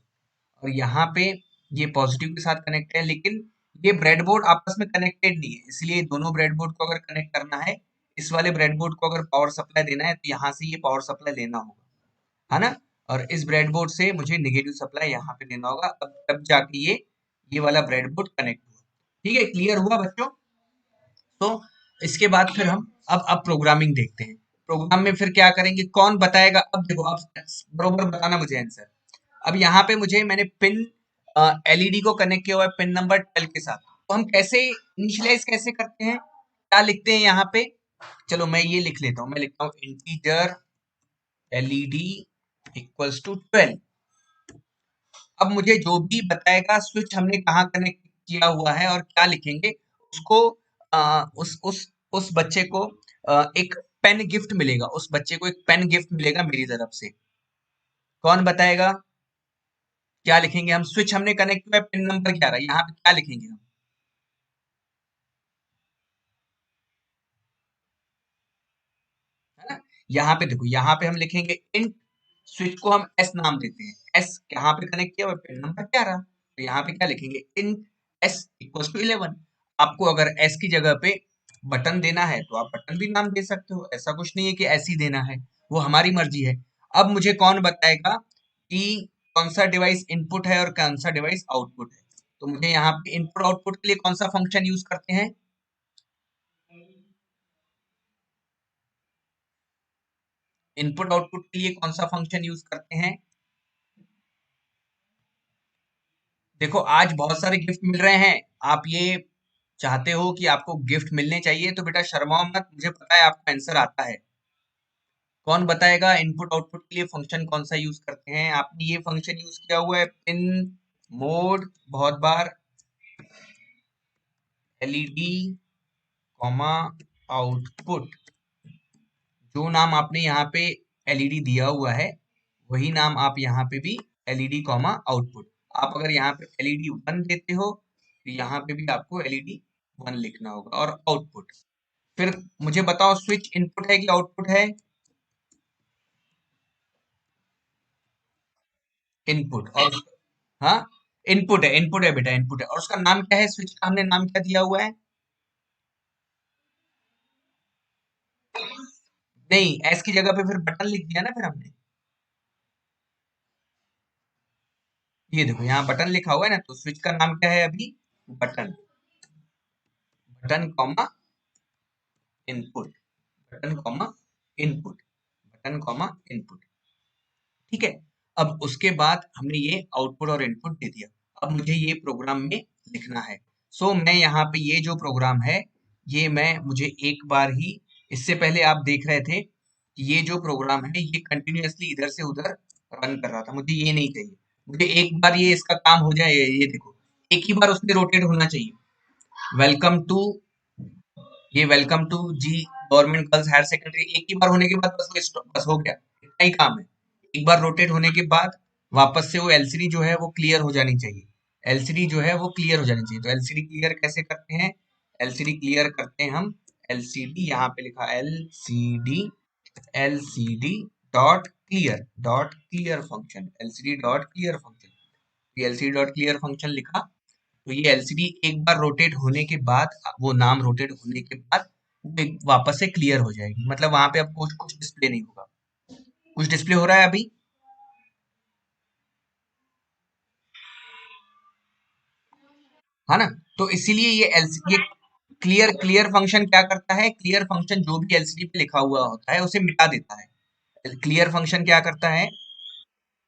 और यहाँ पे ये पॉजिटिव के साथ कनेक्ट है, लेकिन ये ब्रेडबोर्ड आपस में कनेक्टेड नहीं है, इसलिए दोनों ब्रेडबोर्ड को अगर कनेक्ट करना है, इस वाले ब्रेडबोर्ड को अगर पावर सप्लाई देना है तो यहाँ से ये पावर सप्लाई लेना होगा, है ना, और इस ब्रेडबोर्ड से मुझे नेगेटिव सप्लाई यहाँ पे देना होगा, तब जाके ये वाला ब्रेडबोर्ड कनेक्ट होगा। ठीक है, क्लियर हुआ बच्चों। तो इसके बाद फिर हम अब प्रोग्रामिंग देखते हैं। प्रोग्राम में फिर क्या करेंगे, कौन बताएगा, अब देखो, अब बरोबर बताना मुझे आंसर। अब यहाँ पे मैंने पिन एलईडी को कनेक्ट किया हुआ है पिन नंबर 12 के साथ। तो हम कैसे इनिशियलाइज कैसे करते हैं, क्या लिखते हैं यहाँ पे, चलो मैं ये लिख लेता हूँ, मैं लिखता हूँ इंटीजर एलईडी इक्वल्स टू 12। अब मुझे जो भी बताएगा स्विच हमने कहाँ कनेक्ट किया हुआ है और क्या लिखेंगे, उसको उस बच्चे को एक पेन गिफ्ट मिलेगा, उस बच्चे को एक पेन गिफ्ट मिलेगा मेरी तरफ से। कौन बताएगा क्या लिखेंगे हम, स्विच हमने कनेक्ट किया पिन नंबर 11, यहाँ पे क्या लिखेंगे हम, है ना, यहाँ पे देखो, यहाँ पे हम लिखेंगे इंट, स्विच को हम एस नाम देते हैं, एस यहाँ पे कनेक्ट किया हुआ पिन नंबर 11, तो यहाँ पे क्या लिखेंगे, इंट एस इक्वल्स टू 11। आपको अगर एस की जगह पे बटन देना है तो आप बटन भी नाम दे सकते हो, ऐसा कुछ नहीं है कि ऐसे ही देना है, वो हमारी मर्जी है। अब मुझे कौन बताएगा कि कौन सा डिवाइस इनपुट है और कौन सा डिवाइस आउटपुट है, तो मुझे यहाँ पे इनपुट आउटपुट के लिए कौन सा फंक्शन यूज करते हैं, इनपुट आउटपुट के लिए कौन सा फंक्शन यूज करते हैं। देखो, आज बहुत सारे गिफ्ट मिल रहे हैं, आप ये चाहते हो कि आपको गिफ्ट मिलने चाहिए, तो बेटा शर्माओ मत, मुझे पता है आपका आंसर आता है। कौन बताएगा इनपुट आउटपुट के लिए फंक्शन कौन सा यूज करते हैं, आपने ये फंक्शन यूज किया हुआ है पिन मोड बहुत बार, एलईडी कॉमा आउटपुट, जो नाम आपने यहाँ पे एलईडी दिया हुआ है वही नाम आप यहाँ पे भी एलईडी कॉमा आउटपुट। आप अगर यहाँ पे एलईडी 1 देते हो तो यहाँ पे भी आपको एलईडी 1 लिखना होगा, और आउटपुट। फिर मुझे बताओ स्विच इनपुट है कि आउटपुट है, इनपुट, और हाँ इनपुट है बेटा, इनपुट है, और उसका नाम क्या है, स्विच का हमने नाम क्या दिया हुआ है, नहीं एस की जगह पे फिर बटन लिख दिया ना फिर हमने, ये देखो यहाँ बटन लिखा हुआ है ना, तो स्विच का नाम क्या है अभी, button, button comma input, button comma input, button comma input. ठीक है, अब उसके बाद हमने ये आउटपुट और इनपुट दे दिया, अब मुझे ये प्रोग्राम में लिखना है। सो मैं यहाँ पे ये जो प्रोग्राम है ये मैं मुझे एक बार ही, इससे पहले आप देख रहे थे कि ये जो प्रोग्राम है ये कंटिन्यूअसली इधर से उधर रन कर रहा था, मुझे ये नहीं चाहिए, मुझे एक बार ये इसका काम हो जाए, ये देखो एक ही बार उसमें रोटेट होना चाहिए। वेलकम टू, ये वेलकम टू जी गवर्नमेंट गर्ल्स हायर सेकेंडरी, एक ही बार होने के बाद बस वो बस हो गया, इतना ही काम है। एक बार रोटेट होने के बाद वापस से वो एलसीडी जो है वो क्लियर हो जानी चाहिए, एलसीडी जो है वो क्लियर हो जानी चाहिए। तो एलसीडी क्लियर कैसे करते हैं, एलसीडी क्लियर करते हैं हम, एलसीडी यहाँ पे लिखा LCD, LCD dot clear function, LCD dot clear function, LCD dot clear function लिखा तो ये एलसीडी एक बार रोटेट होने के बाद, वो नाम रोटेट होने के बाद वो वापस से क्लियर हो जाएगी, मतलब वहां पे अब कुछ कुछ डिस्प्ले नहीं होगा। कुछ डिस्प्ले हो रहा है अभी? है ना? तो इसीलिए ये क्लियर क्लियर फंक्शन क्या करता है, क्लियर फंक्शन जो भी एलसीडी पे लिखा हुआ होता है उसे मिटा देता है। क्लियर फंक्शन क्या करता है,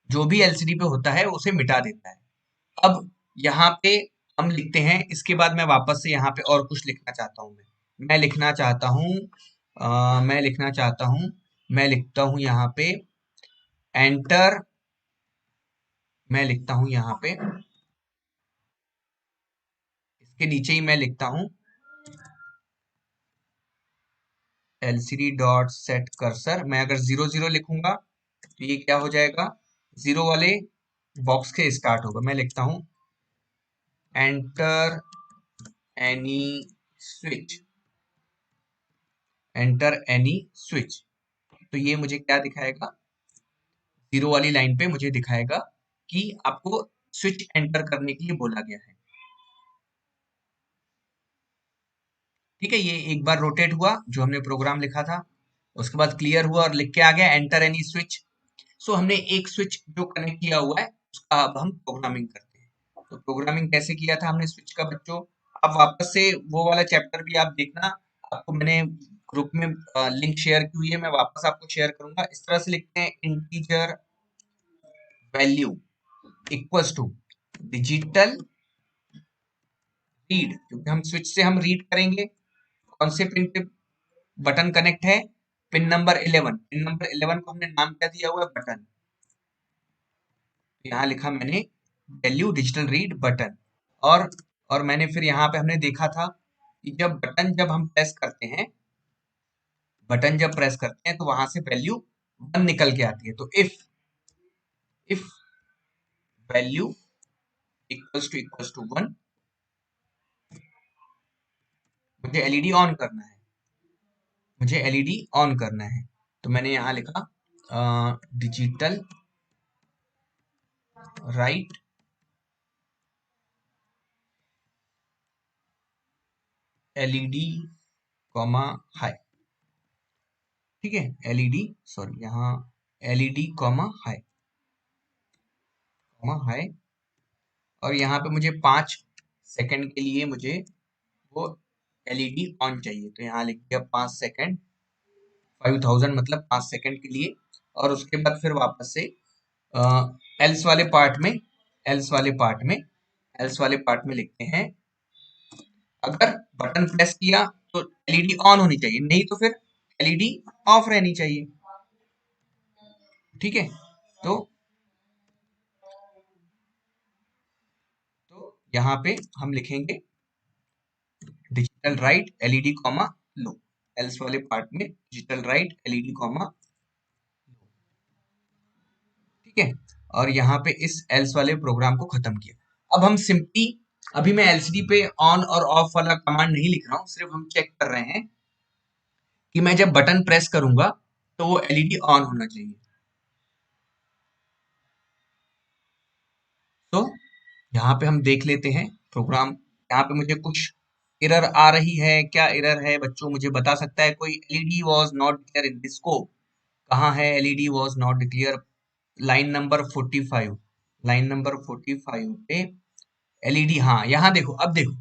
जो भी एलसीडी पे होता है उसे मिटा देता है। अब यहाँ पे हम लिखते हैं, इसके बाद मैं वापस से यहाँ पे और कुछ लिखना चाहता हूँ। मैं लिखना चाहता हूँ मैं लिखना चाहता हूँ मैं लिखता हूँ यहाँ पे एंटर, मैं लिखता हूँ यहाँ पे, इसके नीचे ही मैं लिखता हूँ एलसीडी डॉट सेट कर्सर। मैं अगर 00 लिखूंगा तो ये क्या हो जाएगा, जीरो वाले बॉक्स के स्टार्ट होगा। मैं लिखता हूँ enter any switch, enter any switch, तो ये मुझे क्या दिखाएगा, जीरो वाली लाइन पे मुझे दिखाएगा कि आपको स्विच एंटर करने के लिए बोला गया है। ठीक है, ये एक बार रोटेट हुआ जो हमने प्रोग्राम लिखा था, उसके बाद क्लियर हुआ और लिख के आ गया एंटर एनी स्विच। सो हमने एक स्विच जो कनेक्ट किया हुआ है उसका अब हम प्रोग्रामिंग करते हैं। तो प्रोग्रामिंग कैसे किया था हमने स्विच का बच्चों, अब वापस से वो वाला चैप्टर भी आप देखना, आपको मैंने ग्रुप में लिंक शेयर की हुई है, मैं वापस आपको शेयर करूंगा। इस तरह से लिखते हैं integer value equals to digital read, क्योंकि हम स्विच से हम रीड करेंगे। कौन से पिन पे बटन कनेक्ट है, पिन नंबर 11, पिन नंबर 11 को हमने नाम क्या दिया हुआ है, बटन। यहाँ लिखा मैंने वैल्यू डिजिटल रीड बटन। और और मैंने फिर यहाँ पे हमने देखा था कि जब हम प्रेस करते हैं, बटन जब प्रेस करते हैं तो वहां से वैल्यू 1 निकल के आती है। तो इफ वैल्यू इक्वल्स टू 1, मुझे एलईडी ऑन करना है, मुझे एलईडी ऑन करना है। तो मैंने यहाँ लिखा digital right LED comma high. ठीक है, एलईडी, सॉरी यहाँ LED comma high, comma high. और यहाँ पे मुझे 5 सेकंड के लिए मुझे वो एलईडी ऑन चाहिए, तो यहाँ लिख दिया 5 सेकंड, 5000 मतलब 5 सेकंड के लिए। और उसके बाद फिर वापस से एल्स वाले पार्ट में, एल्स वाले पार्ट में एल्स वाले पार्ट में लिखते हैं अगर बटन प्रेस किया तो एलईडी ऑन होनी चाहिए, नहीं तो फिर एलईडी ऑफ रहनी चाहिए। ठीक है, तो यहाँ पे हम लिखेंगे डिजिटल राइट एलईडी कॉमा लो, एल्स वाले पार्ट में डिजिटल राइट एलईडी कॉमा, ठीक है। और यहाँ पे इस एल्स वाले प्रोग्राम को खत्म किया। अब हम सिंपली, अभी मैं एलसीडी पे ऑन और ऑफ वाला कमांड नहीं लिख रहा हूँ, सिर्फ हम चेक कर रहे हैं कि मैं जब बटन प्रेस करूंगा तो वो एलईडी ऑन होना चाहिए। तो यहाँ पे हम देख लेते हैं प्रोग्राम। यहाँ पे मुझे कुछ एरर आ रही है, क्या एरर है बच्चों मुझे बता सकता है कोई? LED was not declare in this scope, कहाँ है LED was not declare? Line number 45, line number 45 पे एलईडी, हाँ यहाँ देखो, अब देखो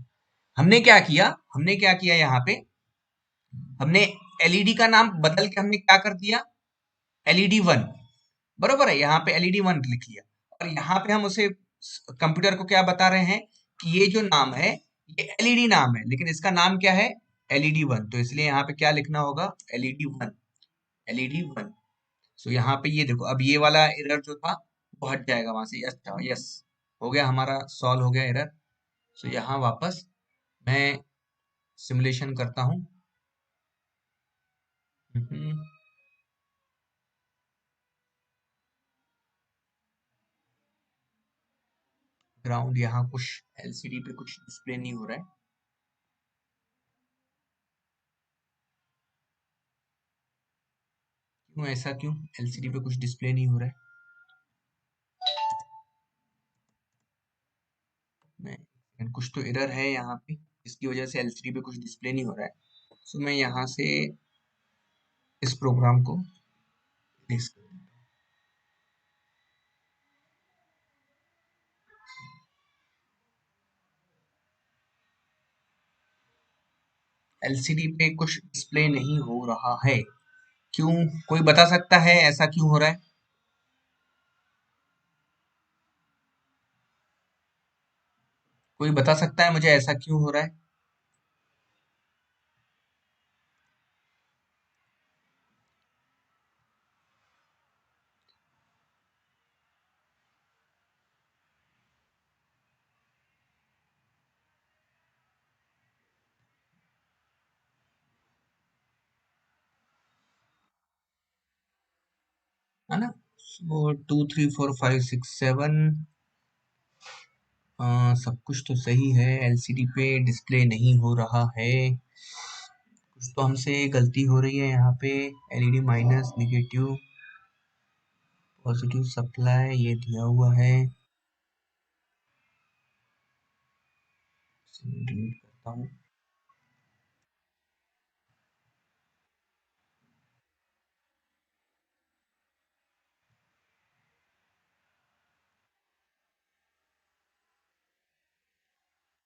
हमने क्या किया यहाँ पे, हमने एलईडी का नाम बदल के हमने क्या कर दिया, एलईडी 1, बरोबर है, यहाँ पे एलईडी 1 लिख लिया। और यहाँ पे हम उसे कंप्यूटर को क्या बता रहे हैं कि ये जो नाम है ये एलईडी नाम है, लेकिन इसका नाम क्या है, एलईडी 1, तो इसलिए यहाँ पे क्या लिखना होगा, एलईडी 1, एलईडी 1। सो यहाँ पे ये देखो, अब ये वाला एरर जो था वो हट जाएगा वहां से। यस, यस, हो गया हमारा, सॉल्व हो गया एरर। सो यहाँ वापस मैं सिमुलेशन करता हूँ। ग्राउंड यहाँ कुछ एलसीडी पे कुछ डिस्प्ले नहीं हो रहा है, क्यों ऐसा क्यों? एलसीडी पे कुछ डिस्प्ले नहीं हो रहा है। कुछ तो एरर है यहाँ पे, इसकी वजह से एलसीडी पे कुछ डिस्प्ले नहीं हो रहा है। सो मैं यहाँ से इस प्रोग्राम को erase कर देता हूँ। एलसीडी पे कुछ डिस्प्ले नहीं हो रहा है, क्यों? कोई बता सकता है ऐसा क्यों हो रहा है? कोई बता सकता है मुझे ऐसा क्यों हो रहा है? है ना? वो 2 3 4 5 6 7 सब कुछ तो सही है, एलसीडी पे डिस्प्ले नहीं हो रहा है। कुछ तो हमसे गलती हो रही है यहाँ पे। LED minus, negative, positive supply ये दिया हुआ है। डिलीट करता हूँ।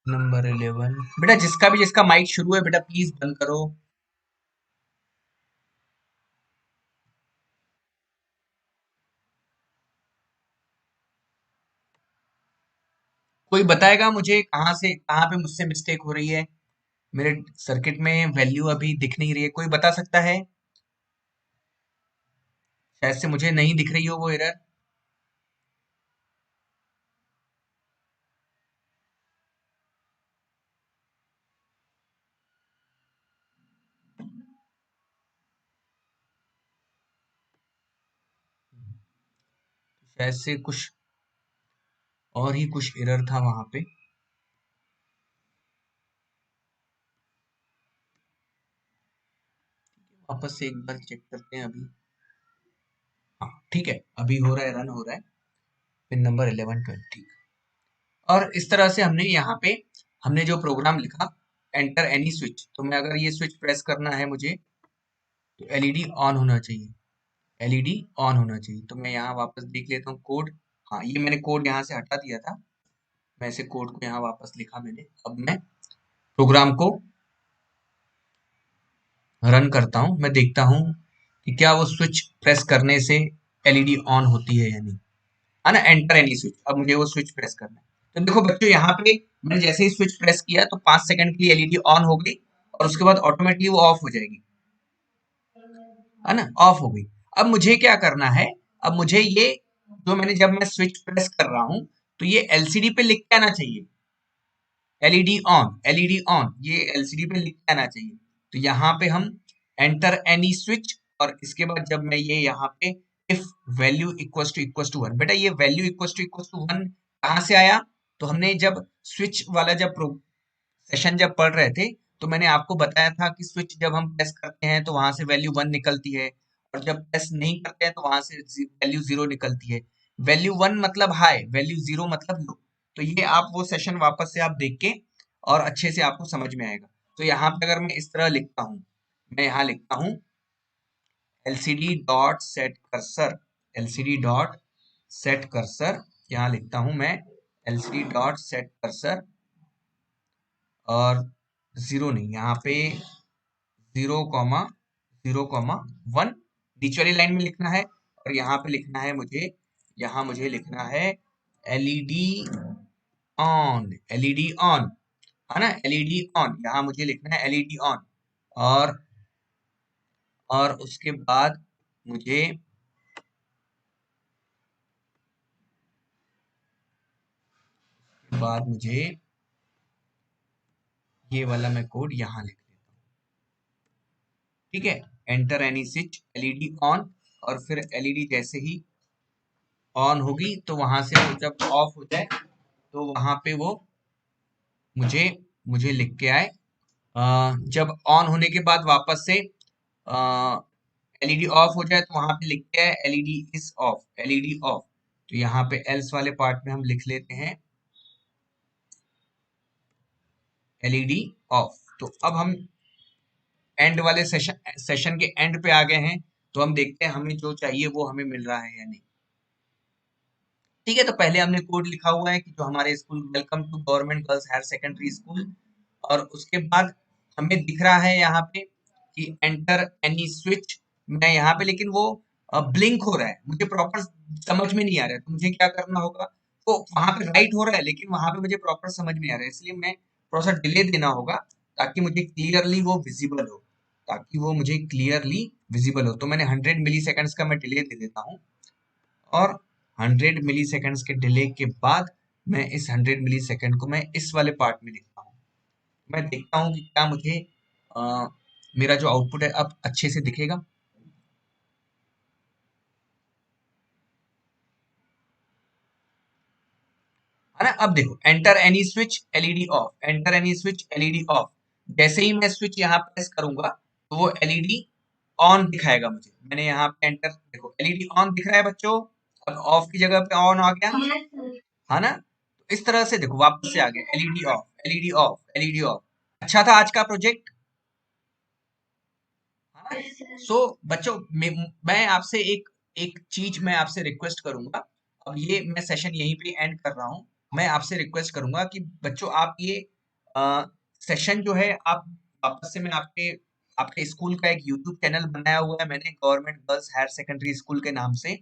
नंबर 11 बेटा, जिसका माइक शुरू है बेटा प्लीज बंद करो। कोई बताएगा मुझे कहाँ पे मुझसे मिस्टेक हो रही है? मेरे सर्किट में वैल्यू अभी दिख नहीं रही है, कोई बता सकता है? शायद से मुझे नहीं दिख रही हो वो एरर। शायद से कुछ और ही कुछ एरर था वहां पे। वापस से एक बार चेक करते हैं अभी। हाँ ठीक है, अभी हो रहा है, रन हो रहा है। Pin number 11 20। और इस तरह से हमने यहाँ पे हमने जो प्रोग्राम लिखा, एंटर एनी स्विच, तो मैं अगर ये स्विच प्रेस करना है मुझे, तो एलईडी ऑन होना चाहिए। एलईडी ऑन होना चाहिए, तो मैं यहाँ वापस देख लेता हूँ कोड। हाँ, ये मैंने कोड यहाँ से हटा दिया था। मैं इसे कोड को यहाँ वापस लिखा मैंने। अब मैं प्रोग्राम को रन करता हूँ, मैं देखता हूँ कि क्या वो स्विच प्रेस करने से एलईडी ऑन होती है या नहीं। है ना? एंटर एनी स्विच, अब मुझे वो स्विच प्रेस करना है। तो देखो बच्चों, यहाँ पे मैंने जैसे ही स्विच प्रेस किया तो 5 सेकंड के लिए एलईडी ऑन हो गई, और उसके बाद ऑटोमेटिकली वो ऑफ हो जाएगी। है ना? ऑफ हो गई। अब मुझे क्या करना है? अब मुझे ये जो मैंने जब मैं स्विच प्रेस कर रहा हूं, तो ये एलसीडी पे लिख के आना चाहिए, एलईडी ऑन, एलईडी ऑन, ये एलसीडी पे लिख के आना चाहिए। तो यहाँ पे हम एंटर एनी स्विच, और इसके बाद जब मैं ये यहाँ पे इफ वैल्यू इक्वल्स टू 1, बेटा ये वैल्यू इक्वल्स टू 1 कहाँ से आया? तो हमने जब स्विच वाला जब सेशन जब पढ़ रहे थे, तो मैंने आपको बताया था कि स्विच जब हम प्रेस करते हैं तो वहां से वैल्यू 1 निकलती है, और जब प्रेस नहीं करते हैं तो वहां से वैल्यू 0 निकलती है। वैल्यू 1 मतलब हाई, वैल्यू 0 मतलब लो। तो ये आप वो सेशन वापस से आप देख के और अच्छे से आपको समझ में आएगा। तो यहाँ पे अगर मैं इस तरह लिखता हूँ, मैं यहाँ लिखता हूँ LCD dot set cursor, LCD dot set cursor, यहाँ लिखता हूँ मैं एलसीडी डॉट सेट कर्सर, और 0 नहीं, यहाँ पे 0,0,1 बीच वाली लाइन में लिखना है। और यहाँ पे लिखना है मुझे, यहाँ मुझे लिखना है एलईडी ऑन, एलईडी ऑन, है ना? एलईडी ऑन, यहाँ मुझे लिखना है एलईडी ऑन। और उसके बाद मुझे ये वाला मैं कोड यहाँ लिख देता हूँ। ठीक है, enter any switch, LED on, और फिर एलईडी जैसे ही ऑन होगी तो वहां से वो जब ऑफ हो जाए तो वहां पे वो मुझे मुझे लिख के आए। जब ऑन होने के बाद वापस से एलईडी ऑफ हो जाए तो वहां पे लिखते हैं LED is of, LED of. तो यहाँ पे एल्स वाले पार्ट में हम लिख लेते हैं एलईडी ऑफ। तो अब हम एंड वाले सेशन के एंड पे आ गए हैं, तो हम देखते हैं हमें जो चाहिए वो हमें मिल रहा है या नहीं। ठीक है, तो पहले हमने कोड लिखा हुआ है कि जो हमारे school welcome to government girls higher secondary school, और उसके बाद हमें दिख रहा है यहाँ पे कि एंटर एनी स्विच। मैं यहाँ पे, लेकिन वो ब्लिंक हो रहा है, मुझे प्रॉपर समझ में नहीं आ रहा है, तो मुझे क्या करना होगा? वो वहां पे राइट हो रहा है लेकिन वहां पे मुझे प्रॉपर समझ में आ रहा है, इसलिए मैं थोड़ा सा डिले देना होगा ताकि मुझे क्लियरली वो विजिबल हो, ताकि वो मुझे क्लियरली विजिबल हो। तो मैंने 100 मिली सेकेंड्स का मैं डिले दे देता हूँ, और 100 मिली सेकेंड्स के डिले के बाद मैं इस 100 मिली सेकेंड को मैं इस वाले पार्ट में लिखता हूँ। मैं देखता हूँ कि क्या मुझे मेरा जो आउटपुट है अब अच्छे से दिखेगा। है ना? अब देखो, enter any switch LED of, enter any switch LED of. जैसे ही मैं स्विच यहाँ प्रेस करूंगा तो वो एलईडी ऑन दिखाएगा मुझे। मैंने यहाँ पे एंटर, देखो एलईडी ऑन दिख रहा है बच्चों, अब ऑफ की जगह पे ऑन आ गया, है ना? तो इस तरह से देखो वापस से आ गया LED of, LED of, LED of. अच्छा था आज का प्रोजेक्ट, है ना? सो बच्चों, मैं आपसे एक एक चीज मैं आपसे रिक्वेस्ट करूंगा। अब ये मैं सेशन यहीं पे एंड कर रहा हूँ। मैं आपसे रिक्वेस्ट करूंगा कि बच्चों आप ये सेशन जो है आप वापस से, मैं आपके आपके स्कूल का एक यूट्यूब चैनल बनाया हुआ है मैंने, government girls higher secondary school के नाम से,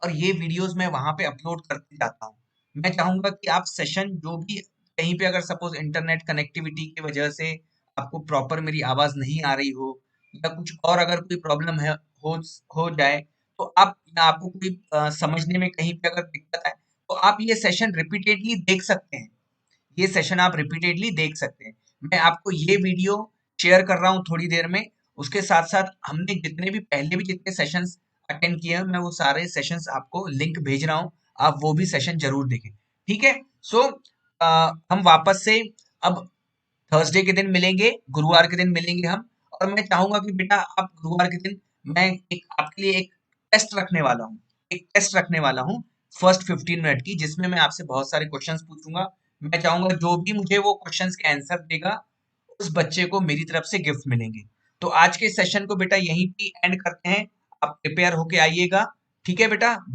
और ये वीडियोस मैं वहां पे अपलोड करते जाता हूँ। मैं चाहूंगा कि आप सेशन जो भी, कहीं पे अगर सपोज इंटरनेट कनेक्टिविटी की वजह से आपको प्रॉपर मेरी आवाज नहीं आ रही हो, या कुछ और अगर कोई प्रॉब्लम है, हो हो जाए, तो आप, या आपको कोई समझने में कहीं पे अगर दिक्कत आए, तो आप ये सेशन रिपीटेडली देख सकते हैं। ये सेशन आप रिपीटेडली देख सकते हैं। मैं आपको ये वीडियो शेयर कर रहा हूँ थोड़ी देर में, उसके साथ साथ हमने जितने भी पहले भी जितने सेशंस अटेंड किए हैं, मैं वो सारे सेशंस आपको लिंक भेज रहा हूँ, आप वो भी सेशन जरूर देखें। ठीक है? सो हम वापस से अब थर्सडे के दिन मिलेंगे, गुरुवार के दिन मिलेंगे हम। और मैं चाहूंगा कि बेटा आप गुरुवार के दिन, मैं एक आपके लिए एक टेस्ट रखने वाला हूँ, एक टेस्ट रखने वाला हूँ फर्स्ट 15 मिनट की, जिसमें मैं आपसे बहुत सारे क्वेश्चंस पूछूंगा। मैं चाहूंगा जो भी मुझे वो क्वेश्चंस के आंसर देगा, उस बच्चे को मेरी तरफ से गिफ्ट मिलेंगे। तो आज के सेशन को बेटा यहीं पे एंड करते हैं, आप प्रिपेयर होके आइएगा। ठीक है बेटा, बाय।